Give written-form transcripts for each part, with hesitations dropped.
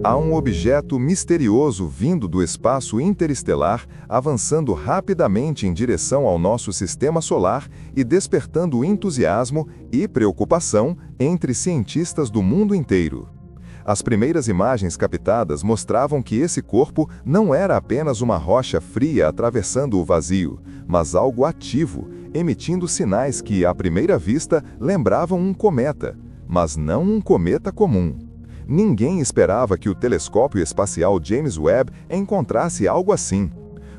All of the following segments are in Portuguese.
Há um objeto misterioso vindo do espaço interestelar, avançando rapidamente em direção ao nosso sistema solar e despertando entusiasmo e preocupação entre cientistas do mundo inteiro. As primeiras imagens captadas mostravam que esse corpo não era apenas uma rocha fria atravessando o vazio, mas algo ativo, emitindo sinais que, à primeira vista, lembravam um cometa, mas não um cometa comum. Ninguém esperava que o telescópio espacial James Webb encontrasse algo assim.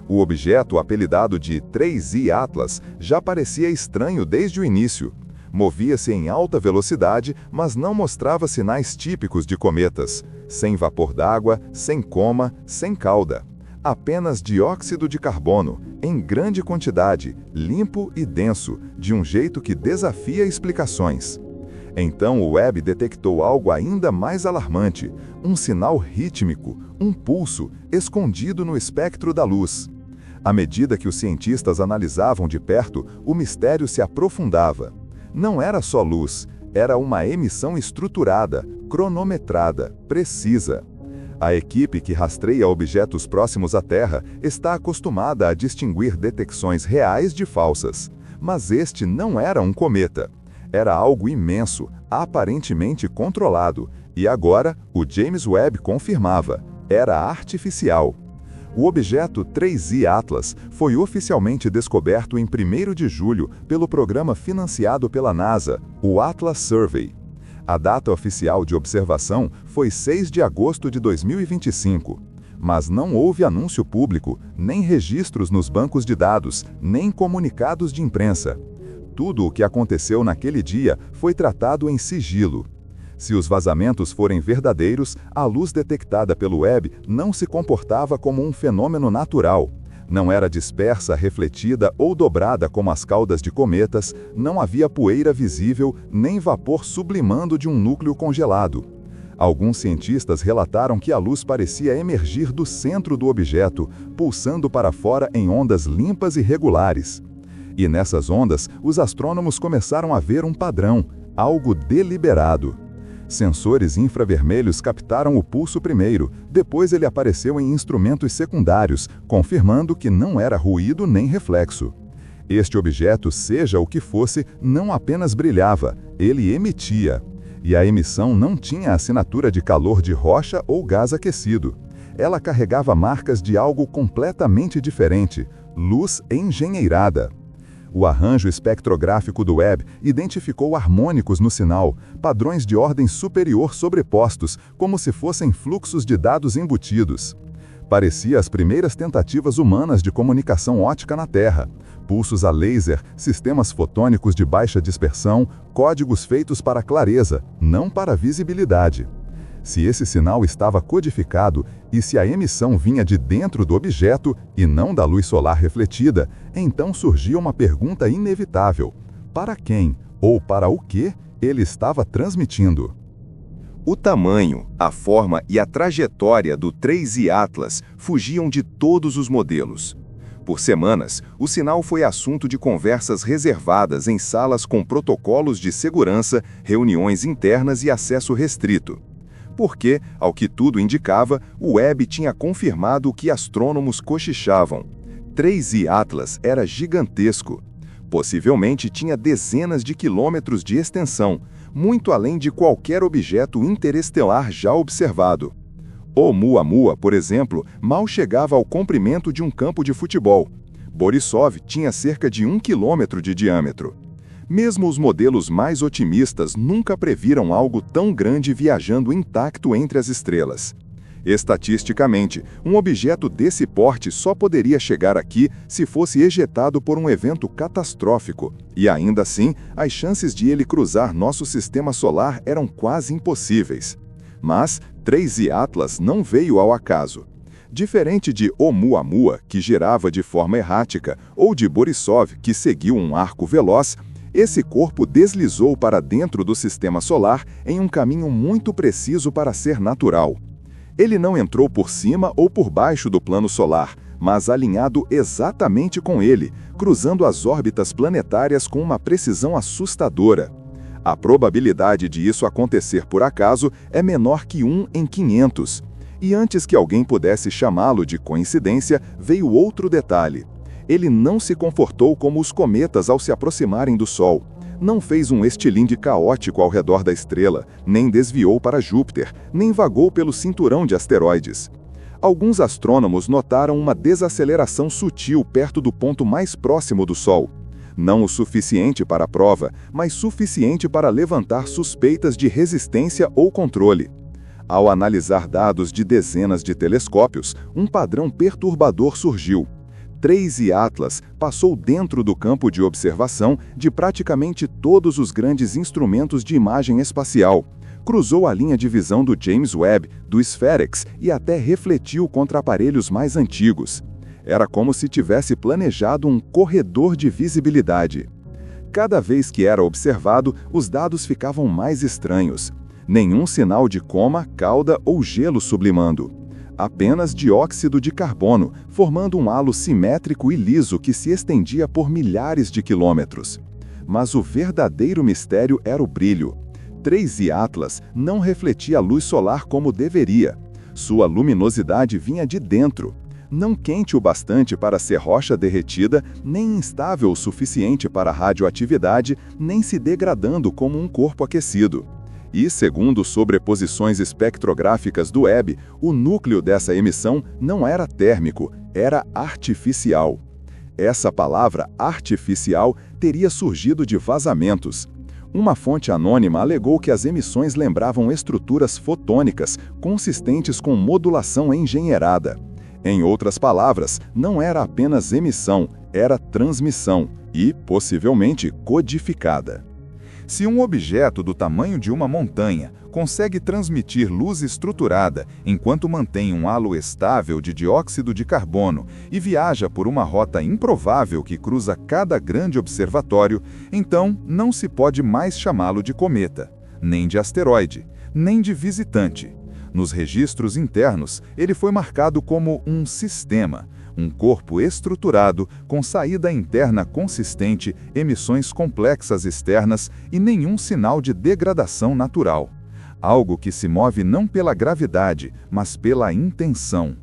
O objeto, apelidado de 3I Atlas, já parecia estranho desde o início. Movia-se em alta velocidade, mas não mostrava sinais típicos de cometas. Sem vapor d'água, sem coma, sem cauda. Apenas dióxido de carbono, em grande quantidade, limpo e denso, de um jeito que desafia explicações. Então o Webb detectou algo ainda mais alarmante, um sinal rítmico, um pulso, escondido no espectro da luz. À medida que os cientistas analisavam de perto, o mistério se aprofundava. Não era só luz, era uma emissão estruturada, cronometrada, precisa. A equipe que rastreia objetos próximos à Terra está acostumada a distinguir detecções reais de falsas. Mas este não era um cometa. Era algo imenso, aparentemente controlado, e agora o James Webb confirmava, era artificial. O objeto 3I Atlas foi oficialmente descoberto em 1º de julho pelo programa financiado pela NASA, o Atlas Survey. A data oficial de observação foi 6 de agosto de 2025, mas não houve anúncio público, nem registros nos bancos de dados, nem comunicados de imprensa. Tudo o que aconteceu naquele dia foi tratado em sigilo. Se os vazamentos forem verdadeiros, a luz detectada pelo Webb não se comportava como um fenômeno natural. Não era dispersa, refletida ou dobrada como as caudas de cometas, não havia poeira visível, nem vapor sublimando de um núcleo congelado. Alguns cientistas relataram que a luz parecia emergir do centro do objeto, pulsando para fora em ondas limpas e regulares. E nessas ondas, os astrônomos começaram a ver um padrão, algo deliberado. Sensores infravermelhos captaram o pulso primeiro, depois ele apareceu em instrumentos secundários, confirmando que não era ruído nem reflexo. Este objeto, seja o que fosse, não apenas brilhava, ele emitia. E a emissão não tinha assinatura de calor de rocha ou gás aquecido. Ela carregava marcas de algo completamente diferente, luz engenheirada. O arranjo espectrográfico do Webb identificou harmônicos no sinal, padrões de ordem superior sobrepostos, como se fossem fluxos de dados embutidos. Parecia as primeiras tentativas humanas de comunicação ótica na Terra. Pulsos a laser, sistemas fotônicos de baixa dispersão, códigos feitos para clareza, não para visibilidade. Se esse sinal estava codificado e se a emissão vinha de dentro do objeto e não da luz solar refletida, então surgia uma pergunta inevitável: para quem ou para o que ele estava transmitindo? O tamanho, a forma e a trajetória do 3I Atlas fugiam de todos os modelos. Por semanas, o sinal foi assunto de conversas reservadas em salas com protocolos de segurança, reuniões internas e acesso restrito. Porque, ao que tudo indicava, o Webb tinha confirmado o que astrônomos cochichavam. 3I Atlas era gigantesco. Possivelmente tinha dezenas de quilômetros de extensão, muito além de qualquer objeto interestelar já observado. Oumuamua, por exemplo, mal chegava ao comprimento de um campo de futebol. Borisov tinha cerca de 1 quilômetro de diâmetro. Mesmo os modelos mais otimistas nunca previram algo tão grande viajando intacto entre as estrelas. Estatisticamente, um objeto desse porte só poderia chegar aqui se fosse ejetado por um evento catastrófico, e ainda assim, as chances de ele cruzar nosso sistema solar eram quase impossíveis. Mas 3I Atlas não veio ao acaso. Diferente de Oumuamua, que girava de forma errática, ou de Borisov, que seguiu um arco veloz, esse corpo deslizou para dentro do sistema solar em um caminho muito preciso para ser natural. Ele não entrou por cima ou por baixo do plano solar, mas alinhado exatamente com ele, cruzando as órbitas planetárias com uma precisão assustadora. A probabilidade de isso acontecer por acaso é menor que 1 em 500. E antes que alguém pudesse chamá-lo de coincidência, veio outro detalhe. Ele não se comportou como os cometas ao se aproximarem do Sol. Não fez um estilinde caótico ao redor da estrela, nem desviou para Júpiter, nem vagou pelo cinturão de asteroides. Alguns astrônomos notaram uma desaceleração sutil perto do ponto mais próximo do Sol. Não o suficiente para a prova, mas suficiente para levantar suspeitas de resistência ou controle. Ao analisar dados de dezenas de telescópios, um padrão perturbador surgiu. 3I Atlas passou dentro do campo de observação de praticamente todos os grandes instrumentos de imagem espacial. Cruzou a linha de visão do James Webb, do SPHEREX e até refletiu contra aparelhos mais antigos. Era como se tivesse planejado um corredor de visibilidade. Cada vez que era observado, os dados ficavam mais estranhos. Nenhum sinal de coma, cauda ou gelo sublimando. Apenas dióxido de carbono, formando um halo simétrico e liso que se estendia por milhares de quilômetros. Mas o verdadeiro mistério era o brilho. 3I Atlas não refletia a luz solar como deveria. Sua luminosidade vinha de dentro. Não quente o bastante para ser rocha derretida, nem instável o suficiente para radioatividade, nem se degradando como um corpo aquecido. E, segundo sobreposições espectrográficas do Webb, o núcleo dessa emissão não era térmico, era artificial. Essa palavra artificial teria surgido de vazamentos. Uma fonte anônima alegou que as emissões lembravam estruturas fotônicas, consistentes com modulação engenheirada. Em outras palavras, não era apenas emissão, era transmissão e, possivelmente, codificada. Se um objeto do tamanho de uma montanha consegue transmitir luz estruturada enquanto mantém um halo estável de dióxido de carbono e viaja por uma rota improvável que cruza cada grande observatório, então não se pode mais chamá-lo de cometa, nem de asteroide, nem de visitante. Nos registros internos, ele foi marcado como um sistema, um corpo estruturado, com saída interna consistente, emissões complexas externas e nenhum sinal de degradação natural. Algo que se move não pela gravidade, mas pela intenção.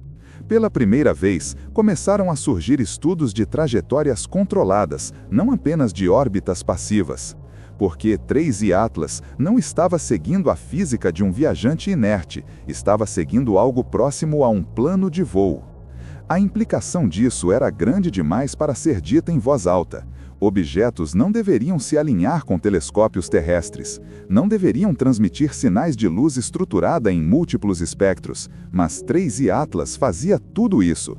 Pela primeira vez, começaram a surgir estudos de trajetórias controladas, não apenas de órbitas passivas. Porque 3I Atlas não estava seguindo a física de um viajante inerte, estava seguindo algo próximo a um plano de voo. A implicação disso era grande demais para ser dita em voz alta. Objetos não deveriam se alinhar com telescópios terrestres, não deveriam transmitir sinais de luz estruturada em múltiplos espectros, mas 3I Atlas fazia tudo isso.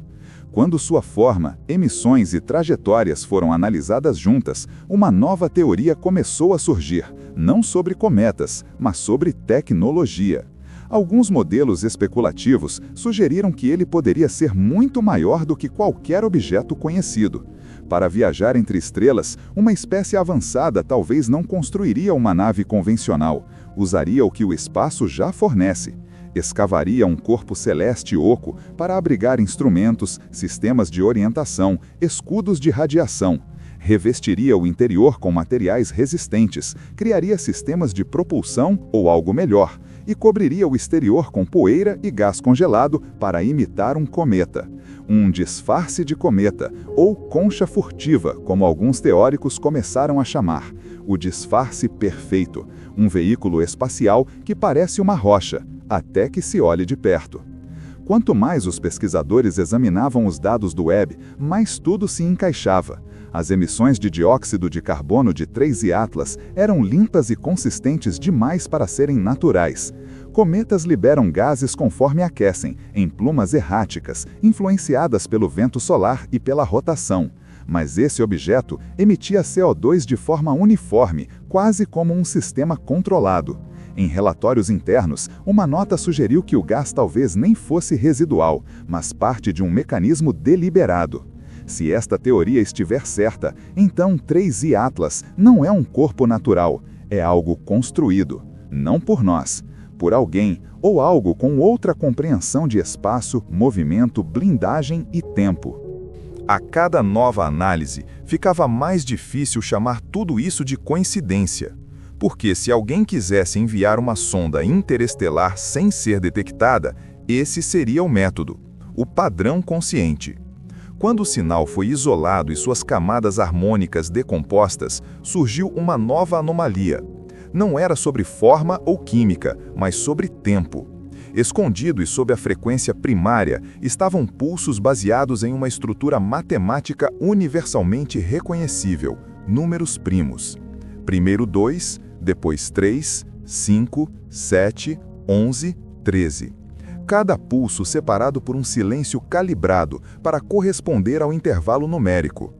Quando sua forma, emissões e trajetórias foram analisadas juntas, uma nova teoria começou a surgir, não sobre cometas, mas sobre tecnologia. Alguns modelos especulativos sugeriram que ele poderia ser muito maior do que qualquer objeto conhecido. Para viajar entre estrelas, uma espécie avançada talvez não construiria uma nave convencional, usaria o que o espaço já fornece. Escavaria um corpo celeste oco para abrigar instrumentos, sistemas de orientação, escudos de radiação. Revestiria o interior com materiais resistentes, criaria sistemas de propulsão ou algo melhor, e cobriria o exterior com poeira e gás congelado para imitar um cometa. Um disfarce de cometa, ou concha furtiva, como alguns teóricos começaram a chamar. O disfarce perfeito, um veículo espacial que parece uma rocha, até que se olhe de perto. Quanto mais os pesquisadores examinavam os dados do Webb, mais tudo se encaixava. As emissões de dióxido de carbono de 3I Atlas eram limpas e consistentes demais para serem naturais. Cometas liberam gases conforme aquecem, em plumas erráticas, influenciadas pelo vento solar e pela rotação. Mas esse objeto emitia CO2 de forma uniforme, quase como um sistema controlado. Em relatórios internos, uma nota sugeriu que o gás talvez nem fosse residual, mas parte de um mecanismo deliberado. Se esta teoria estiver certa, então 3I Atlas não é um corpo natural, é algo construído, não por nós, por alguém ou algo com outra compreensão de espaço, movimento, blindagem e tempo. A cada nova análise, ficava mais difícil chamar tudo isso de coincidência. Porque se alguém quisesse enviar uma sonda interestelar sem ser detectada, Esse seria o método, o padrão consciente. Quando o sinal foi isolado e suas camadas harmônicas decompostas, surgiu uma nova anomalia. Não era sobre forma ou química, mas sobre tempo. Escondido e sob a frequência primária, estavam pulsos baseados em uma estrutura matemática universalmente reconhecível, números primos. Primeiro 2, depois 3, 5, 7, 11, 13. Cada pulso separado por um silêncio calibrado para corresponder ao intervalo numérico.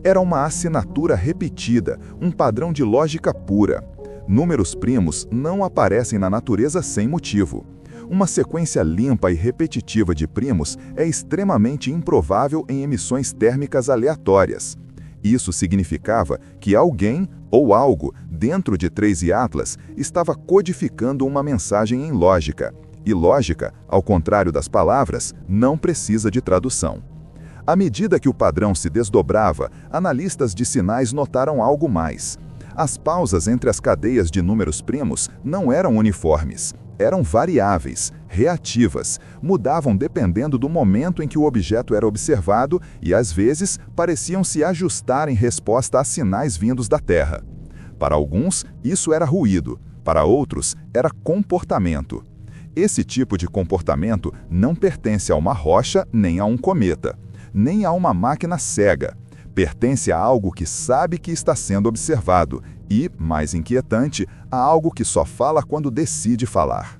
Era uma assinatura repetida, um padrão de lógica pura. Números primos não aparecem na natureza sem motivo. Uma sequência limpa e repetitiva de primos é extremamente improvável em emissões térmicas aleatórias. Isso significava que alguém ou algo dentro de 3 Atlas estava codificando uma mensagem em lógica. E lógica, ao contrário das palavras, não precisa de tradução. À medida que o padrão se desdobrava, analistas de sinais notaram algo mais. As pausas entre as cadeias de números primos não eram uniformes. Eram variáveis, reativas, mudavam dependendo do momento em que o objeto era observado e, às vezes, pareciam se ajustar em resposta a sinais vindos da Terra. Para alguns, isso era ruído, para outros, era comportamento. Esse tipo de comportamento não pertence a uma rocha nem a um cometa, nem a uma máquina cega. Pertence a algo que sabe que está sendo observado e, mais inquietante, a algo que só fala quando decide falar.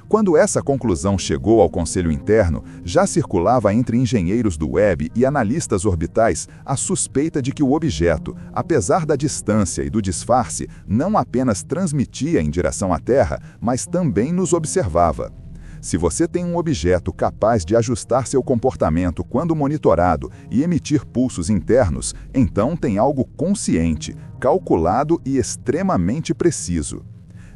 Quando essa conclusão chegou ao Conselho Interno, já circulava entre engenheiros do Webb e analistas orbitais a suspeita de que o objeto, apesar da distância e do disfarce, não apenas transmitia em direção à Terra, mas também nos observava. Se você tem um objeto capaz de ajustar seu comportamento quando monitorado e emitir pulsos internos, então tem algo consciente, calculado e extremamente preciso.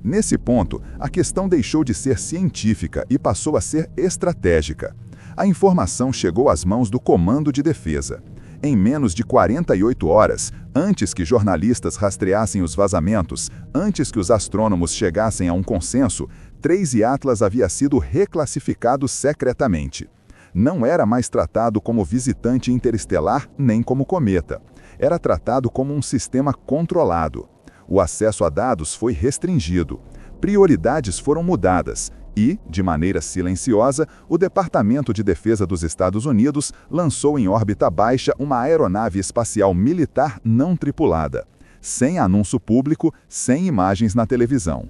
Nesse ponto, a questão deixou de ser científica e passou a ser estratégica. A informação chegou às mãos do Comando de Defesa. Em menos de 48 horas, antes que jornalistas rastreassem os vazamentos, antes que os astrônomos chegassem a um consenso, 3 Atlas havia sido reclassificado secretamente. Não era mais tratado como visitante interestelar nem como cometa. Era tratado como um sistema controlado. O acesso a dados foi restringido. Prioridades foram mudadas e, de maneira silenciosa, o Departamento de Defesa dos Estados Unidos lançou em órbita baixa uma aeronave espacial militar não tripulada, sem anúncio público, sem imagens na televisão.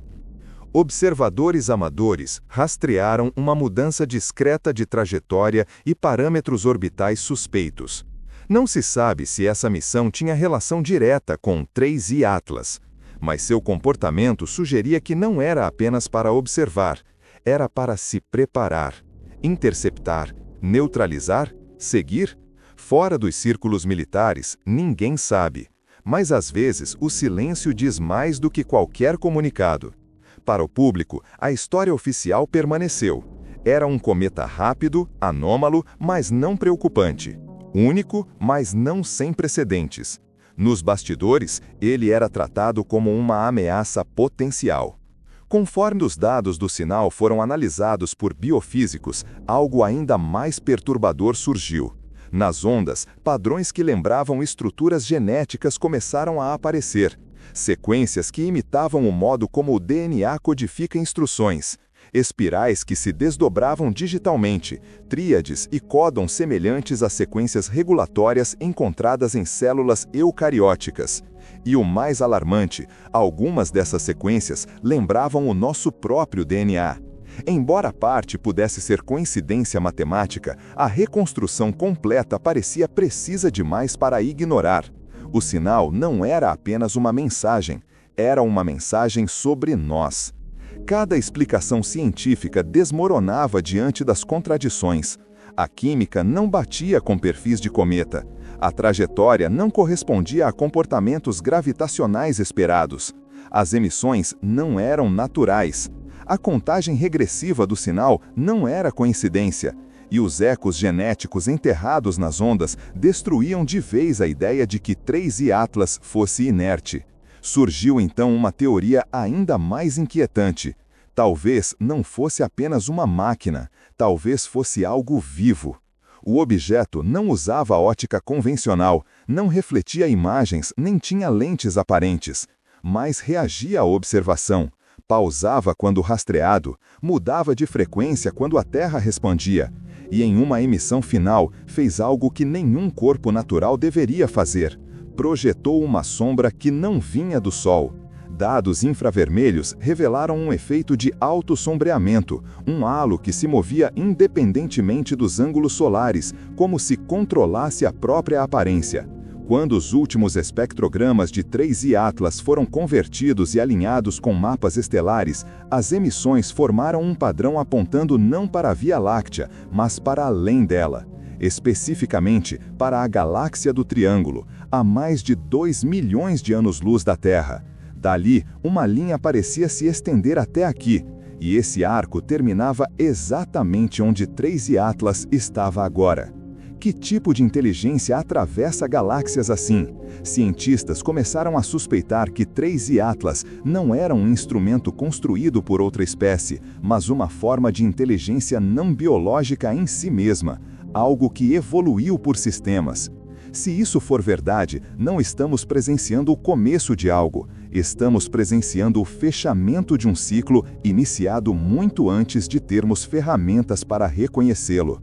Observadores amadores rastrearam uma mudança discreta de trajetória e parâmetros orbitais suspeitos. Não se sabe se essa missão tinha relação direta com 3 Atlas, mas seu comportamento sugeria que não era apenas para observar, era para se preparar, interceptar, neutralizar, seguir. Fora dos círculos militares, ninguém sabe, mas às vezes o silêncio diz mais do que qualquer comunicado. Para o público, a história oficial permaneceu. Era um cometa rápido, anômalo, mas não preocupante. Único, mas não sem precedentes. Nos bastidores, ele era tratado como uma ameaça potencial. Conforme os dados do sinal foram analisados por biofísicos, algo ainda mais perturbador surgiu. Nas ondas, padrões que lembravam estruturas genéticas começaram a aparecer. Sequências que imitavam o modo como o DNA codifica instruções. Espirais que se desdobravam digitalmente, tríades e códons semelhantes a sequências regulatórias encontradas em células eucarióticas. E o mais alarmante, algumas dessas sequências lembravam o nosso próprio DNA. Embora a parte pudesse ser coincidência matemática, a reconstrução completa parecia precisa demais para ignorar. O sinal não era apenas uma mensagem, era uma mensagem sobre nós. Cada explicação científica desmoronava diante das contradições. A química não batia com perfis de cometa. A trajetória não correspondia a comportamentos gravitacionais esperados. As emissões não eram naturais. A contagem regressiva do sinal não era coincidência. E os ecos genéticos enterrados nas ondas destruíam de vez a ideia de que 3 Atlas fosse inerte. Surgiu então uma teoria ainda mais inquietante. Talvez não fosse apenas uma máquina, talvez fosse algo vivo. O objeto não usava ótica convencional, não refletia imagens nem tinha lentes aparentes, mas reagia à observação, pausava quando rastreado, mudava de frequência quando a Terra respondia, e em uma emissão final fez algo que nenhum corpo natural deveria fazer: projetou uma sombra que não vinha do Sol. Dados infravermelhos revelaram um efeito de autossombreamento, um halo que se movia independentemente dos ângulos solares, como se controlasse a própria aparência. Quando os últimos espectrogramas de 3I Atlas foram convertidos e alinhados com mapas estelares, as emissões formaram um padrão apontando não para a Via Láctea, mas para além dela. Especificamente para a Galáxia do Triângulo, a mais de 2 milhões de anos-luz da Terra. Dali, uma linha parecia se estender até aqui, e esse arco terminava exatamente onde 3I Atlas estava agora. Que tipo de inteligência atravessa galáxias assim? Cientistas começaram a suspeitar que 3I Atlas não era um instrumento construído por outra espécie, mas uma forma de inteligência não biológica em si mesma, algo que evoluiu por sistemas. Se isso for verdade, não estamos presenciando o começo de algo, estamos presenciando o fechamento de um ciclo iniciado muito antes de termos ferramentas para reconhecê-lo.